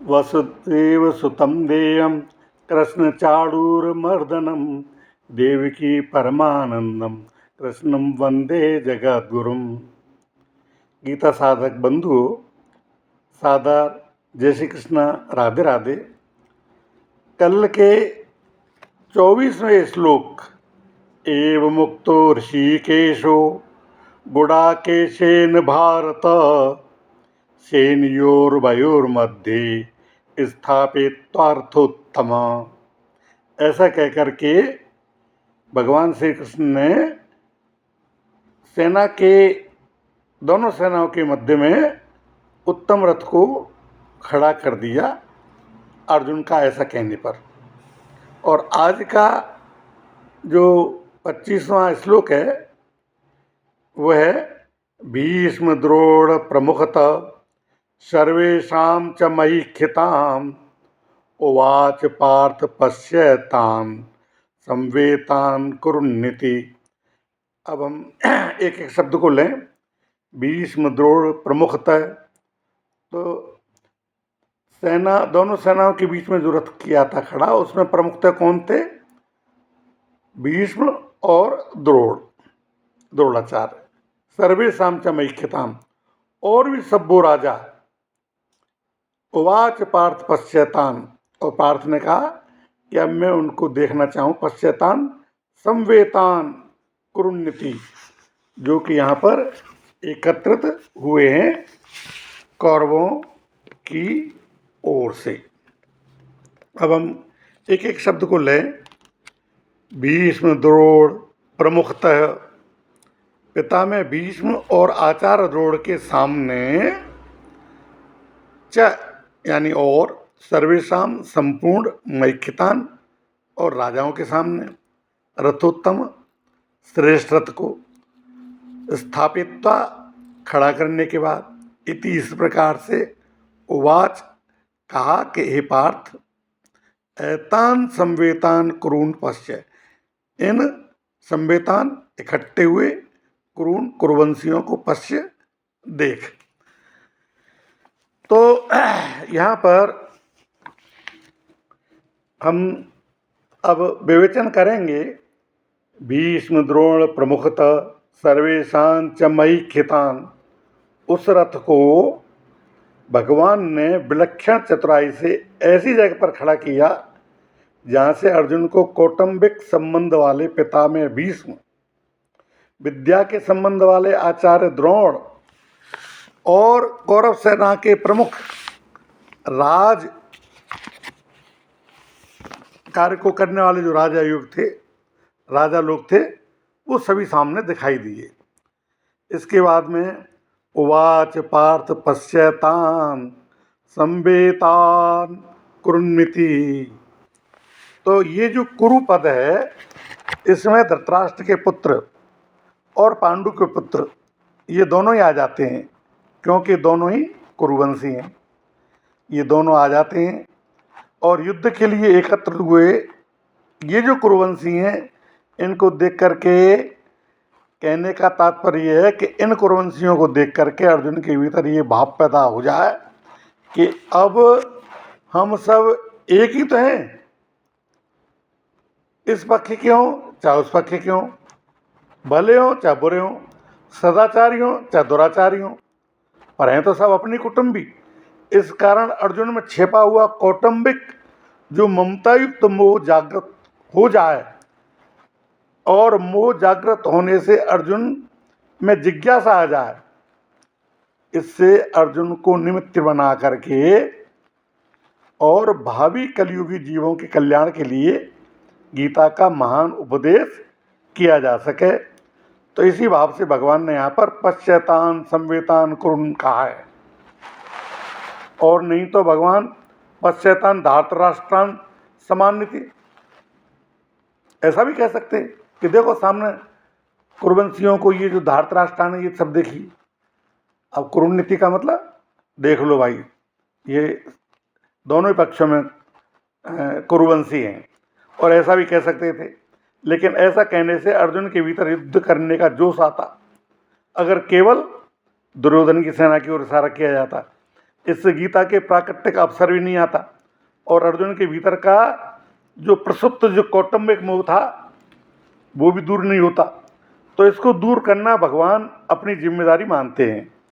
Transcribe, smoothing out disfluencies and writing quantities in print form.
वसुदेवसुतं देवं कृष्णचाणूरमर्दनं देवकी परमानंदम कृष्णं वंदे जगद्गुरुम। गीता साधक बंधु सादर जय श्री कृष्ण, राधे राधे। कल के 24वें श्लोक एव मुक्तो ऋषिकेशो गुडाकेशेन भारत सेनयोर्वयोर्मध्ये स्थापित्वार्थोत्तम। ऐसा कहकर के भगवान श्री कृष्ण ने सेना के दोनों सेनाओं के मध्य में उत्तम रथ को खड़ा कर दिया अर्जुन का ऐसा कहने पर। और आज का जो 25वां श्लोक है वो है भीष्म द्रोण प्रमुखतः सर्वेषां च महीक्षिताम् उवाच पार्थ पश्यतान् संवेतान् कुरुन्निति। अब हम एक एक शब्द को लें। भीष्म द्रोण प्रमुखतः, तो सेना दोनों सेनाओं के बीच में जो रथ किया था खड़ा, उसमें प्रमुखतः कौन थे? भीष्म और द्रोणाचार्य। सर्वेषां च महीक्षिताम्, और भी सब वो राजा। उवाच पार्थ पश्यतान्, और पार्थ ने कहा कि अब मैं उनको देखना चाहूँ। पश्यतान् संवेतान् कुरुन्निति, जो कि यहाँ पर एकत्रित हुए हैं कौरवों की ओर से। अब हम एक एक शब्द को लें। भीष्म द्रोण प्रमुखतः, पिता में भीष्म और आचार्य द्रोण के सामने, च यानी और, सर्वेषाम संपूर्ण, महीक्षितान और राजाओं के सामने, रथोत्तम श्रेष्ठ रथ को, स्थापित्वा खड़ा करने के बाद, इति इस प्रकार से, उवाच कहा कि हे पार्थ, एतान संवेतान कुरून् पश्य, इन संवेतान इकट्ठे हुए कुरून् कुरुवंशियों को पश्य देख। तो यहाँ पर हम अब विवेचन करेंगे। भीष्म द्रोण प्रमुखतः सर्वेषां च महीक्षितान्, उस रथ को भगवान ने विलक्षण चतुराई से ऐसी जगह पर खड़ा किया जहाँ से अर्जुन को कौटुंबिक संबंध वाले पिता में भीष्म, विद्या के संबंध वाले आचार्य द्रोण और कौरव सेना के प्रमुख राज कार्य को करने वाले जो राजा लोग थे, वो सभी सामने दिखाई दिए। इसके बाद में उवाच पार्थ पश्यतान् संवेतान् कुरुन्निति। तो ये जो कुरु पद है, इसमें धृतराष्ट्र के पुत्र और पांडु के पुत्र, ये दोनों ही आ जाते हैं, क्योंकि दोनों ही कुरुवंशी हैं। ये दोनों आ जाते हैं और युद्ध के लिए एकत्र हुए। ये जो कुरुवंशी हैं, इनको देख करके, कहने का तात्पर्य यह है कि इन कुरुवंशियों को देख करके अर्जुन के भीतर ये भाव पैदा हो जाए कि अब हम सब एक ही तो हैं, इस पक्ष के हों चाहे उस पक्ष के हों, भले हों चाहे बुरे हों, सदाचारी हों चाहे दुराचारी हों, पर हैं तो सब अपनी कुटुंबी। इस कारण अर्जुन में छिपा हुआ कौटुंबिक जो ममता युक्त मोह जागृत हो जाए, और मोह जागृत होने से अर्जुन में जिज्ञासा आ जाए, इससे अर्जुन को निमित्त बना करके और भावी कलयुगी जीवों के कल्याण के लिए गीता का महान उपदेश किया जा सके। तो इसी भाव से भगवान ने यहाँ पर पश्यतान् संवेतान् कुरुन् कहा है। और नहीं तो भगवान पश्यतान् धार्तराष्ट्रान् समान्यति, ऐसा भी कह सकते हैं कि देखो सामने कुरुवंशियों को, ये जो धार्तराष्ट्र ने ये सब देखी। अब कुरुन्नीति का मतलब देख लो भाई, ये दोनों ही पक्षों में कुरुवंशी हैं, और ऐसा भी कह सकते थे। लेकिन ऐसा कहने से अर्जुन के भीतर युद्ध करने का जोश आता। अगर केवल दुर्योधन की सेना की ओर इशारा किया जाता इससे गीता के प्राकृतिक अवसर भी नहीं आता और अर्जुन के भीतर का जो प्रसुप्त जो कौटुंबिक मोह था वो भी दूर नहीं होता। तो इसको दूर करना भगवान अपनी जिम्मेदारी मानते हैं।